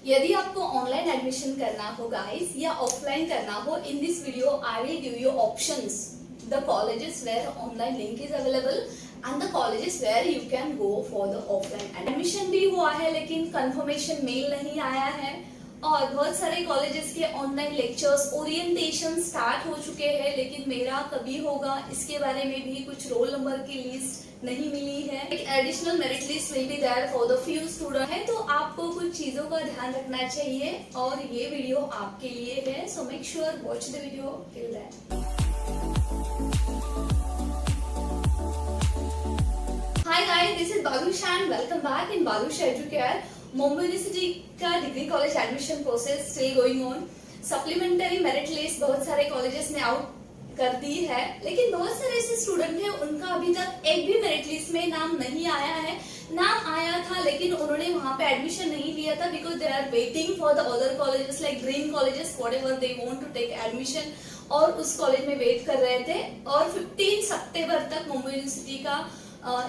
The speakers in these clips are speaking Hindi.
यदि आपको ऑनलाइन एडमिशन करना हो गाइस या ऑफलाइन करना हो, in this video I will give you options, the colleges where online link is available and the colleges where you can go for the offline admission. भी हुआ है लेकिन कंफर्मेशन मेल नहीं आया है, और बहुत सारे कॉलेजेस के ऑनलाइन लेक्चर्स ओरिएंटेशन स्टार्ट हो चुके हैं, लेकिन मेरा कभी होगा इसके बारे में भी कुछ रोल नंबर की लिस्ट नहीं मिली है। एक additional merit list will be there for the few student है, तो आपको कुछ चीजों का ध्यान रखना चाहिए और ये वीडियो आपके लिए है, so make sure watch the video till that. Hi guys, this is Balusha and welcome back in Balusha educare. Mumbai university का degree college admission process still going on. Supplementary merit list बहुत सारे कॉलेजेस ने आउट कर दी है, लेकिन बहुत सारे ऐसे स्टूडेंट हैं उनका अभी तक एक भी मेरिट लिस्ट में नाम नहीं आया है। नाम आया था लेकिन उन्होंने वहां पे एडमिशन नहीं लिया था, because they are waiting for the other colleges like dream colleges whatever they want to take admission, और उस कॉलेज में वेट कर रहे थे। और 15 सितंबर तक मुंबई यूनिवर्सिटी का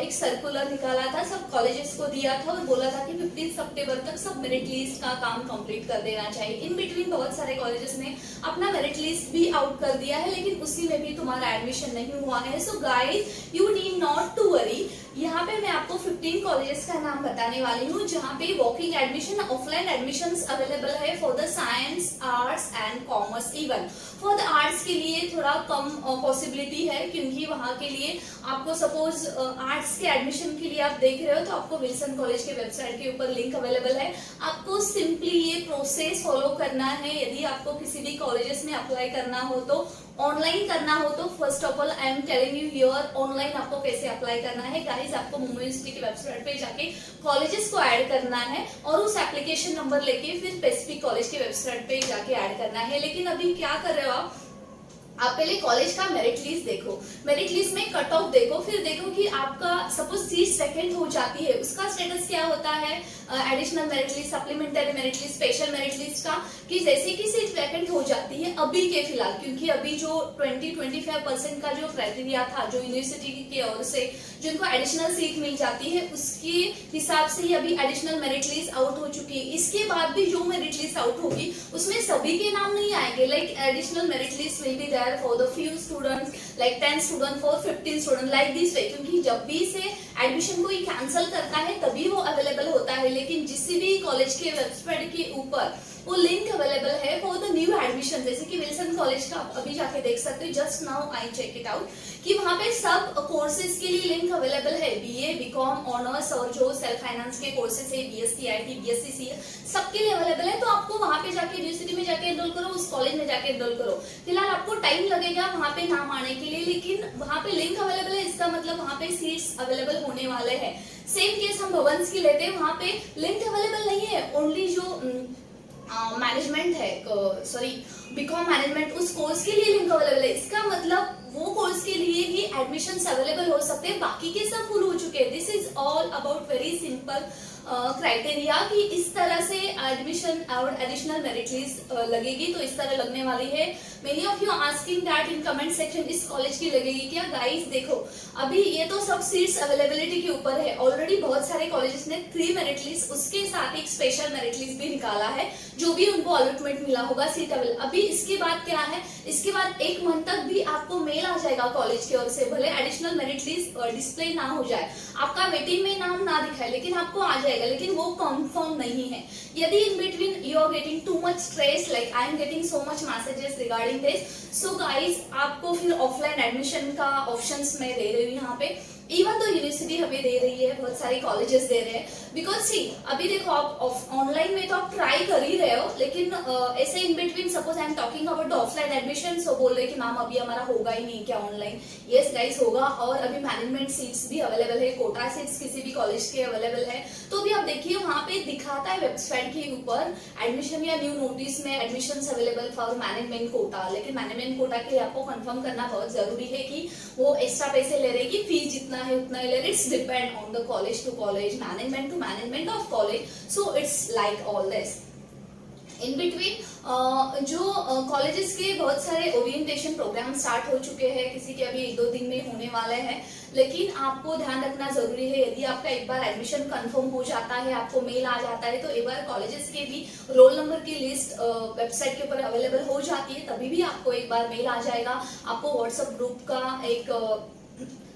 एक सर्कुलर निकाला था, सब कॉलेजेस को दिया था और बोला था कि 15 सितंबर तक सब मेरिट लिस्ट का काम कंप्लीट कर देना चाहिए। इन बिटवीन बहुत सारे कॉलेजेस ने अपना मेरिट लिस्ट भी आउट कर दिया है, लेकिन उसी में भी तुम्हारा एडमिशन नहीं हुआ है। So guys, you need not to worry. यहाँ पे मैं आपको 15 कॉलेजेस का नाम बताने वाली हूँ जहाँ पे walking admission, offline admission available है for the science, arts and commerce. Even for the arts के लिए थोड़ा कम पॉसिबिलिटी है, क्योंकि वहाँ के लिए आपको सपोज आर्ट्स के एडमिशन के लिए आप देख रहे हो तो आपको विल्सन कॉलेज के वेबसाइट के ऊपर लिंक अवेलेबल है। आपको सिंपली ये प्रोसेस फॉलो करना है। यदि आपको किसी भी कॉलेजेस में अप्लाई करना हो तो ऑनलाइन करना हो तो first of all I am telling you here online आपको कैसे अप्लाई करना है। गाइस, आपको मुंबई यूनिवर्सिटी की वेबसाइट पे जाके कॉलेजेस को ऐड करना है और उस एप्लीकेशन नंबर लेके फिर स्पेसिफिक कॉलेज की वेबसाइट पे जाके ऐड करना है। लेकिन अभी क्या कर रहे हो आप पहले कॉलेज का मेरिट लिस्ट देखो, मेरिट लिस्ट में कट ऑफ देखो, फिर देखो कि आपका सपोज सीट वैकेंट हो जाती है, उसका स्टेटस क्या होता है additional merit list, supplementary merit list, special merit list का, कि जैसे कि सीट वैकेंट हो जाती है अभी के फिलहाल, क्योंकि अभी जो 20-25% का जो क्राइटेरिया था जो यूनिवर्सिटी की ओर से जिनको एडिशनल सीट मिल जाती है उसके हिसाब से ही अभी एडिशनल मेरिट लिस्ट आउट हो चुकी है। इसके बाद भी जो मेरिट लिस्ट आउट होगी उसमें सभी के नाम नहीं आएंगे। Like additional merit list will be there for the few students, like 10 student for 15 student, like this way, क्योंकि जब भी से एडमिशन कोई कैंसिल करता है तभी वो अवेलेबल होता है। लेकिन जिस भी कॉलेज के वेबसाइट के ऊपर वो लिंक अवेलेबल है फॉर द न्यू एडमिशन, जैसे कि विल्सन कॉलेज का आप अभी जाके देख सकते हो, just now I check it out, कि वहां पे सब कोर्सेज के लिए लिंक अवेलेबल है। बीए, बीकॉम, ऑनर्स और जो सेल्फ फाइनेंस के कोर्सेज है, बीएससी आईटी, बीएससी सीए, सबके लिए अवेलेबल है। तो आपको वहां पे जाके यूनिवर्सिटी में जाके एनरोल करो, उस कॉलेज में जाके एनरोल करो। फिलहाल आपको टाइम लगेगा वहां पे नाम आने के लिए, लेकिन वहां पे लिंक अवेलेबल है, इसका मतलब वहां पे सीट्स अवेलेबल होने वाले हैं। सेम केस हम भवंस की लेते हैं, वहां पे लिंक अवेलेबल नहीं है, ओनली जो मैनेजमेंट है, सॉरी बीकॉम मैनेजमेंट, उस कोर्स के लिए लिंक अवेलेबल है। इसका मतलब वो कोर्स के लिए ही एडमिशन अवेलेबल हो सकते हैं, बाकी के सब फुल हो चुके हैं। This is all about very simple criteria कि इस तरह से एडमिशन और एडिशनल मेरिट लिस्ट लगेगी, तो इस तरह लगने वाली है। Many of you asking that in comment section, इस कॉलेज की लगेगी क्या? गाइस देखो, अभी ये तो सब सीट्स अवेलेबिलिटी के ऊपर है। ऑलरेडी बहुत सारे कॉलेजेस ने 3 मेरिट लिस्ट, उसके साथ एक स्पेशल मेरिट लिस्ट भी निकाला है, जो भी उनको अलॉटमेंट मिला होगा सीट अवेलेबल। अभी इसके बाद क्या है, इसके बाद 1 मंथ तक भी आपको मेल आ जाएगा कॉलेज की ओर से, भले एडिशनल मेरिट लिस्ट डिस्प्ले ना हो जाए, आपका वेटिंग में नाम ना दिखाए, लेकिन आपको आ जाएगा, लेकिन वो कंफर्म नहीं है। यदि in between you are getting too much stress, like I am getting so much messages regarding this, so guys आपको फिर ऑफलाइन एडमिशन का ऑप्शंस मैं दे रही हूँ यहाँ पे। इवन तो यूनिवर्सिटी हमें दे रही है, बहुत सारे कॉलेजेस दे रहे हैं, बिकॉज सी अभी देखो आप ऑनलाइन में तो आप ट्राई कर ही रहे हो, लेकिन ऐसे in between suppose I am talking about the offline admission, so बोल रहे कि मैम अभी हमारा होगा ही नहीं क्या ऑनलाइन? यस गाइस होगा, और अभी मैनेजमेंट सीट्स भी अवेलेबल है, कोटा सीट्स किसी भी कॉलेज के अवेलेबल है। तो अभी आप देखिए वहां पे दिखाता है वेबसाइट के ऊपर एडमिशन या न्यू नोटिस में admission available for management quota, लेकिन मैनेजमेंट कोटा के लिए आपको कंफर्म करना बहुत जरूरी है कि वो एक्स्ट्रा पैसे ले रहे कि फीस जितना है उतना ही ले रहे। It's depend on the college to college, management to management of college, so it's like all this. In between जो कॉलेजेस के बहुत सारे ओरिएंटेशन प्रोग्राम स्टार्ट हो चुके हैं, किसी के अभी 1-2 दिन में होने वाले हैं, लेकिन आपको ध्यान रखना जरूरी है, यदि आपका एक बार एडमिशन कंफर्म हो जाता है, आपको मेल आ जाता है, तो एक बार कॉलेजेस के भी रोल नंबर की लिस्ट वेबसाइट के ऊपर अवेलेबल हो जाती है, तभी भी आपको एक बार मेल आ जाएगा, आपको व्हाट्सएप ग्रुप का एक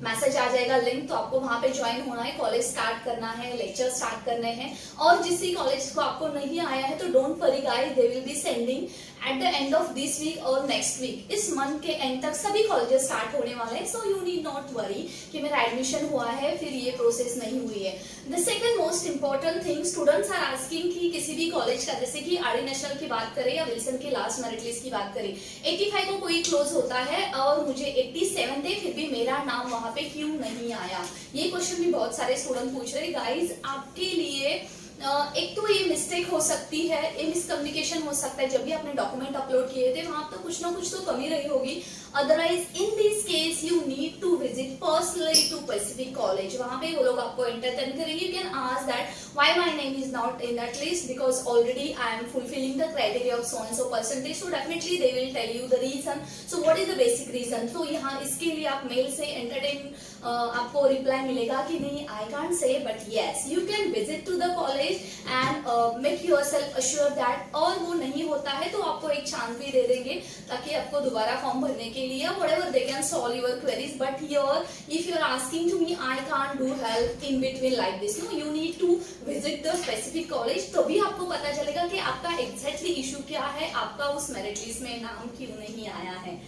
मैसेज आ जाएगा, लिंक, तो आपको वहां पे ज्वाइन होना है, कॉलेज स्टार्ट करना है, लेक्चर स्टार्ट करने हैं। और जिस कॉलेज को आपको नहीं आया है तो don't worry guys, they will be sending at the end of this week और नेक्स्ट वीक, इस मंथ के एंड तक सभी कॉलेजेस स्टार्ट होने वाले हैं। So you need not worry कि मेरा एडमिशन हुआ है फिर ये प्रोसेस नहीं हुई है। The second most important thing, students are asking कि किसी भी कॉलेज का, जैसे कि आरडी नेशनल की बात करें या विल्सन की लास्ट मेरिट लिस्ट की बात करें, 85 को कोई क्लोज होता है और मुझे 87 थे फिर भी मेरा नाम वहां पे क्यों नहीं आया, ये क्वेश्चन भी बहुत सारे स्टूडेंट पूछ रहे हैं। गाइज, आपके लिए एक तो ये मिस्टेक हो सकती है, ये मिसकम्युनिकेशन हो सकता है, जब भी आपने डॉक्यूमेंट अपलोड किए थे वहां तो कुछ ना कुछ तो कमी रही होगी। Otherwise in this case you need to visit personally to specific college, वहां पे वो लोग आपको एंटरटेन करेंगे। You can ask that why my name is not in that list, because already I am fulfilling the criteria of so and so percentage, so definitely they will tell you the reason. So what is the basic reason, तो यहाँ इसके लिए आप मेल से एंटरटेन आपको रिप्लाई मिलेगा कि नहीं, I can't say, but yes you can visit to the college and make yourself assure that. और वो नहीं होता है तो आपको एक चांस भी दे देंगे ताकि आपको दोबारा फॉर्म भरने के लिए, whatever they can solve your queries, but here if you are asking to me I can't do help in between like this, no, you need to visit the specific college, तो भी आपको पता चलेगा कि आपका exactly issue क्या है, आपका उस मेरिट लिस्ट में नाम क्यों नहीं आया है।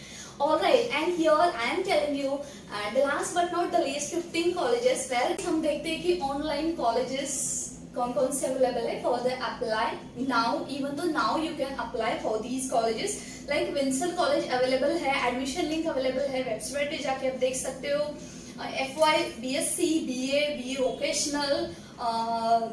Alright, and here I am telling you, and last but not the least, 15 colleges where हम देखते हैं कि ऑनलाइन कॉलेजेस कौन कौन से अवेलेबल है for the apply now, even तो now you can apply for these colleges. Like विंसल कॉलेज अवेलेबल है, एडमिशन लिंक अवेलेबल है, वेबसाइट पे जाके आप देख सकते हो। FY, BSc, BA, BE vocational,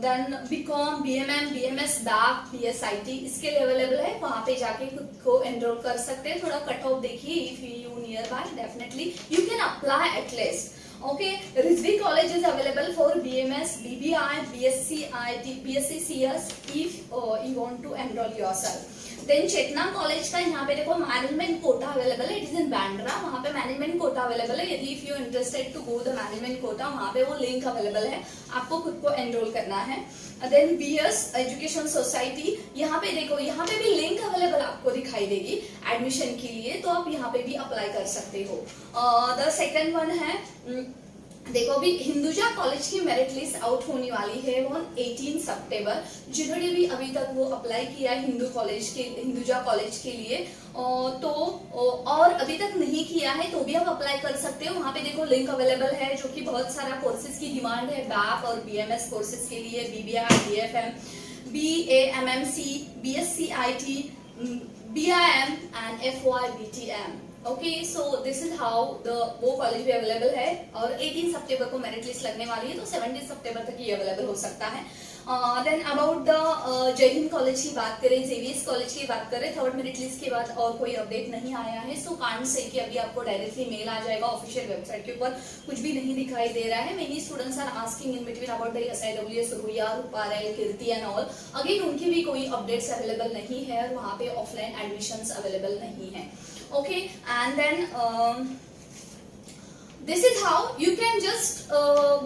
then BCom, BMM, BMS, BAc, BSIT इसके लिए अवेलेबल है, वहां पे जाके खुद को एनरोल कर सकते हैं। थोड़ा कट ऑफ देखिए, if you near by definitely you can apply at least. Okay, Rizvi College is available for BMS, BBI, BSc IT, BSc CS if you want to enroll yourself. Then Chetana college का यहाँ पे देखो मैनेजमेंट कोटा अवेलेबल है, इट इज इन बैंड्रा, वहाँ पे मैनेजमेंट कोटा अवेलेबल है। यदि if you interested to go the management quota, वहाँ पे वो लिंक अवेलेबल है, आपको खुद को एनरोल करना है। देन BS एजुकेशन सोसाइटी, यहाँ पे देखो, यहाँ पे भी लिंक अवेलेबल आपको दिखाई देगी एडमिशन के लिए, तो आप यहाँ पे भी अप्लाई कर सकते हो। द सेकंड वन है, देखो अभी हिंदुजा कॉलेज की मेरिट लिस्ट आउट होने वाली है ऑन 18 सितंबर। जिन्होंने भी अभी तक वो अप्लाई किया है हिंदुजा कॉलेज के लिए, तो और अभी तक नहीं किया है तो भी आप अप्लाई कर सकते हो। वहाँ पे देखो लिंक अवेलेबल है, जो कि बहुत सारा कोर्सेज की डिमांड है, BAc और BMS कोर्सेज के लिए, BBI, BFM, BA, MMC, BSc IT, BIM and FY, BTM। Okay, so this is how the वो कॉलेज भी अवेलेबल है, और 18 सितंबर को मेरिट लिस्ट लगने वाली है, तो 17 सितंबर तक ये अवेलेबल हो सकता है। देन अबाउट द जय हिंद कॉलेज की बात करें, जेवीएस कॉलेज की बात करें, थर्ड मेरिट लिस्ट के बाद और कोई अपडेट नहीं आया है, सो कांट से कि अभी आपको डायरेक्टली मेल आ जाएगा, ऑफिशियल वेबसाइट के ऊपर कुछ भी नहीं दिखाई दे रहा है। Many students are asking in between about the SIWS, Ruia, Ruparel, Kirti and all, again उनकी भी कोई अपडेट्स अवेलेबल नहीं है, और वहाँ पे ऑफलाइन एडमिशंस अवेलेबल नहीं है। Okay, and then this is how you can just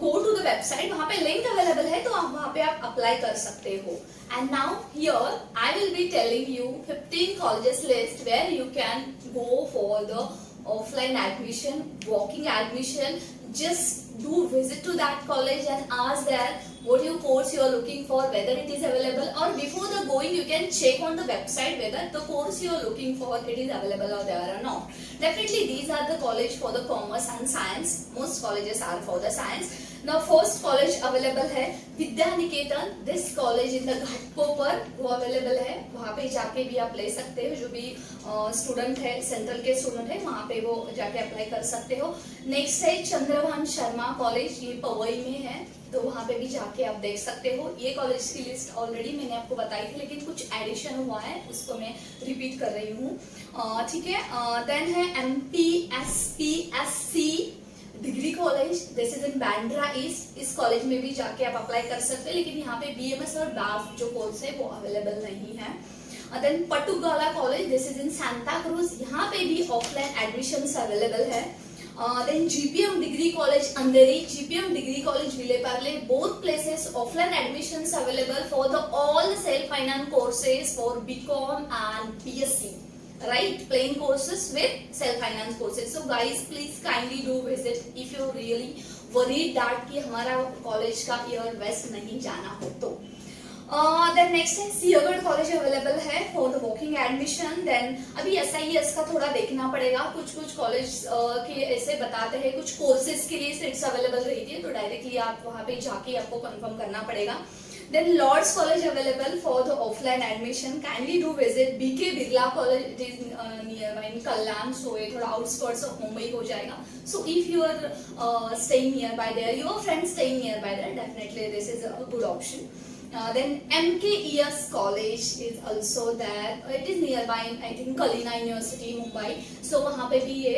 go to the website, वहां पे लिंक अवेलेबल है, तो आप वहां पे आप अप्लाई कर सकते हो। And now here I will be telling you 15 colleges list where you can go for the offline admission, walking admission. Just do visit to that college and ask there what your course you are looking for, whether it is available, or before the going you can check on the website whether the course you are looking for it is available or there or not. Definitely these are the college for the commerce and science. Most colleges are for the science. Now first college available है Vidya Niketan, this college in the Ghatkopar वो अवेलेबल है, वहाँ पे जाके भी आप ले सकते हो, जो भी स्टूडेंट है, सेंट्रल के स्टूडेंट है, वहाँ पे वो जाके अप्लाई कर सकते हो। नेक्स्ट है चंद्रभान शर्मा कॉलेज, ये पवई में है, तो वहाँ पे भी जाके आप देख सकते हो। ये कॉलेज की लिस्ट ऑलरेडी मैंने आपको बताई थी, लेकिन कुछ एडिशन हुआ है, उसको मैं रिपीट कर रही हूँ, ठीक है। देन है MPSPSC degree college, this is in Bandra east, इस कॉलेज में भी जाके आप अप्लाई कर सकते हैं, लेकिन यहाँ पे BMS और BAc जो कोर्स है वो अवेलेबल नहीं है। देन पटुगाला college, this is in Santa Cruz, यहाँ पे भी ऑफलाइन एडमिशंस अवेलेबल है. Then GPM Degree College Andheri, GPM Degree College Vileparle, both places offline admissions available for the all the self-finance courses for BCom and BSc, right? Plain courses with self-finance courses. So guys, please kindly do visit if you really worried that कि हमारा कॉलेज का year west नहीं जाना हो तो. Then next है सिंहगढ़ कॉलेज अवेलेबल है for the walking admission. Then अभी SIS का थोड़ा देखना पड़ेगा, कुछ कॉलेज के ऐसे बताते हैं कुछ कोर्सेज के लिए सीट्स अवेलेबल रहती है, तो डायरेक्टली आप वहाँ पे जाके आपको कंफर्म करना पड़ेगा. Then Lord's College available for the offline admission. Kindly do visit BK Birla College. It is nearby in Kalyan, so ये थोड़ा outskirts of Mumbai हो जाएगा. So if you are staying nearby there, your friends staying nearby there, definitely this is a good option. Then MKES College is also there. It is nearby in I think Kalina University, Mumbai. So वहाँ पे भी ये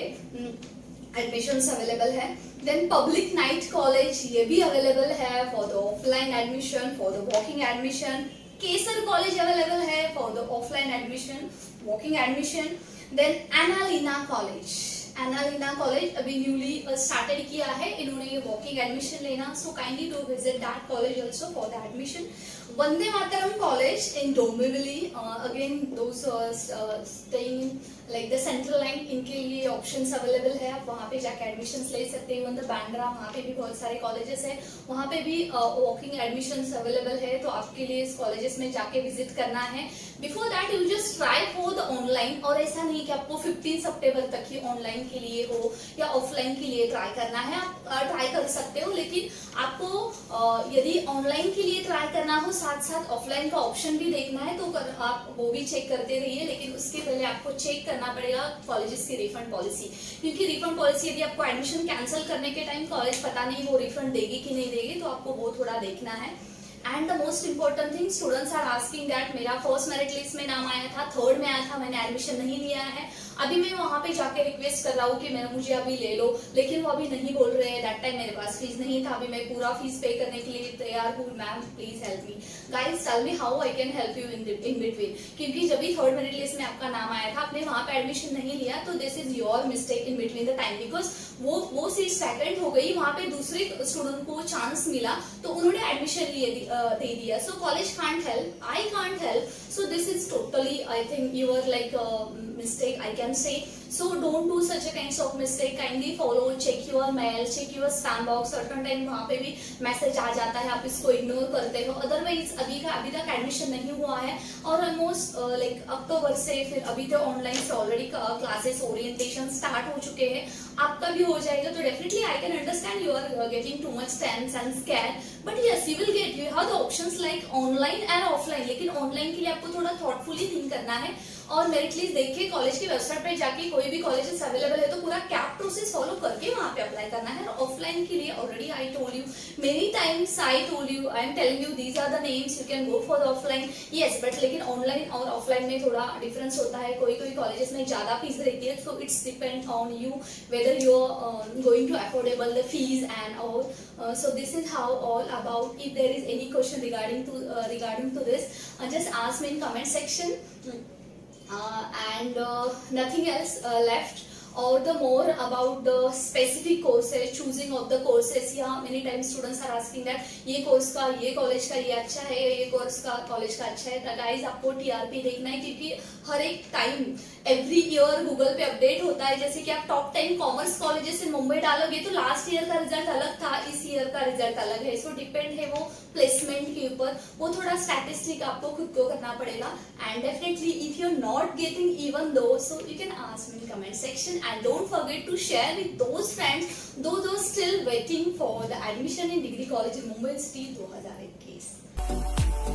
एडमिशंस अवेलेबल है. देन पब्लिक नाइट कॉलेज, ये भी अवेलेबल है for the offline admission, for the walking admission. केसर कॉलेज अवेलेबल है for the offline admission, walking admission. Then एनालिना कॉलेज अभी न्यूली स्टार्टेड किया है इन्होंने वॉकिंग एडमिशन लेना, so kindly do visit that college also for the admission. Vande Mataram college in Dombivli, again those staying like the central line, इनके लिए ऑप्शंस अवेलेबल है, आप वहाँ पे जाके एडमिशंस ले सकते हैं. इवन द बांद्रा, वहाँ पे भी बहुत सारे कॉलेजेस है, वहाँ पे भी वॉकिंग एडमिशंस अवेलेबल है, तो आपके लिए इस कॉलेजेस में जाके विजिट करना है. Before that you just try for the online, और ऐसा नहीं कि आपको 15 सितंबर तक ही ऑनलाइन के लिए हो या ऑफलाइन के लिए ट्राई करना है. आप ट्राई कर सकते हो, लेकिन आपको यदि ऑनलाइन के लिए ट्राई करना हो साथ साथ ऑफलाइन का ऑप्शन भी देखना है, तो आप वो भी चेक करते रहिए. लेकिन उसके पहले आपको चेक करना पड़ेगा कॉलेजेस की रिफंड पॉलिसी, क्योंकि रिफंड पॉलिसी यदि आपको एडमिशन कैंसिल करने के टाइम कॉलेज पता नहीं वो रिफंड देगी कि नहीं देगी, तो आपको वो थोड़ा देखना है. And the most important thing, students are asking that मेरा फर्स्ट मेरिट लिस्ट में नाम आया था, थर्ड में आया था, मैंने एडमिशन नहीं लिया है, अभी मैं वहां पे जाके रिक्वेस्ट कर रहा हूँ कि मुझे अभी ले लो, लेकिन वो अभी नहीं बोल रहे हैं. दैट टाइम मेरे पास फीस नहीं था, अभी मैं पूरा फीस पे करने के लिए तैयार हूँ. Ma'am please help me. Guys tell me how I can help you in between, क्योंकि जब भी थर्ड मेरिट लिस्ट में आपका नाम आया था, आपने वहां पे एडमिशन नहीं लिया, तो this is your mistake in between the time, because वो सीट सेकंड हो गई, वहां पे दूसरे स्टूडेंट को चांस मिला, तो उन्होंने एडमिशन दे दिया. So college can't help, I can't help. So this is totally, I think, you are like a mistake, I can say. So don't do such a kinds of mistake. Kindly follow, check your mail, check your spam box. Certain time वहाँ पे भी मैसेज आ जाता है, आप इसको इग्नोर करते हो. अदरवाइज अभी तक एडमिशन नहीं हुआ है, और ऑलमोस्ट लाइक अक्टूबर से फिर अभी तो ऑनलाइन से ऑलरेडी क्लासेस ओरिएंटेशन स्टार्ट हो चुके हैं, आपका भी हो जाएगा. तो definitely I can understand you are getting too much tense and scare, but yes you will get, you have the options like online and offline. लेकिन ऑनलाइन के लिए आपको थोड़ा थॉटफुली थिंक करना है, और मेरिट लिस्ट देखिए, कॉलेज की वेबसाइट पे जाके कोई भी कॉलेजेस अवेलेबल है तो पूरा कैप प्रोसेस फॉलो करके वहां पे अप्लाई करना है. और ऑफलाइन के लिए already I told you many times, I told you, I am telling you these are the names, you can go for the offline. Yes, but लेकिन ऑनलाइन और ऑफलाइन में थोड़ा डिफरेंस होता है, कोई कॉलेजेस में ज्यादा फीस रहती है, so it's depend on you whether you are going to affordable the fees and all. So this is how all about. If there is any question regarding to this, just ask me in comment section. And nothing else left. Or the more about the specific courses, choosing of the courses. Yeah, many times students are asking that ये कोर्स का, ये कॉलेज का ये अच्छा है, ये कोर्स का कॉलेज का अच्छा है. गाइस आपको TRP देखना है, क्योंकि हर एक टाइम एवरी ईयर गूगल पे अपडेट होता है. जैसे कि आप top 10 commerce colleges in Mumbai डालोगे तो लास्ट ईयर का रिजल्ट अलग था, इस ईयर का रिजल्ट अलग है. सो डिपेंड है वो प्लेसमेंट के ऊपर, वो थोड़ा स्टैटिस्टिक आपको खुद को करना पड़ेगा. And definitely if you are not getting even though, so you can ask me in comment section. And don't forget to share with those friends, those still waiting for the admission in Degree College in Mumbai City 2021.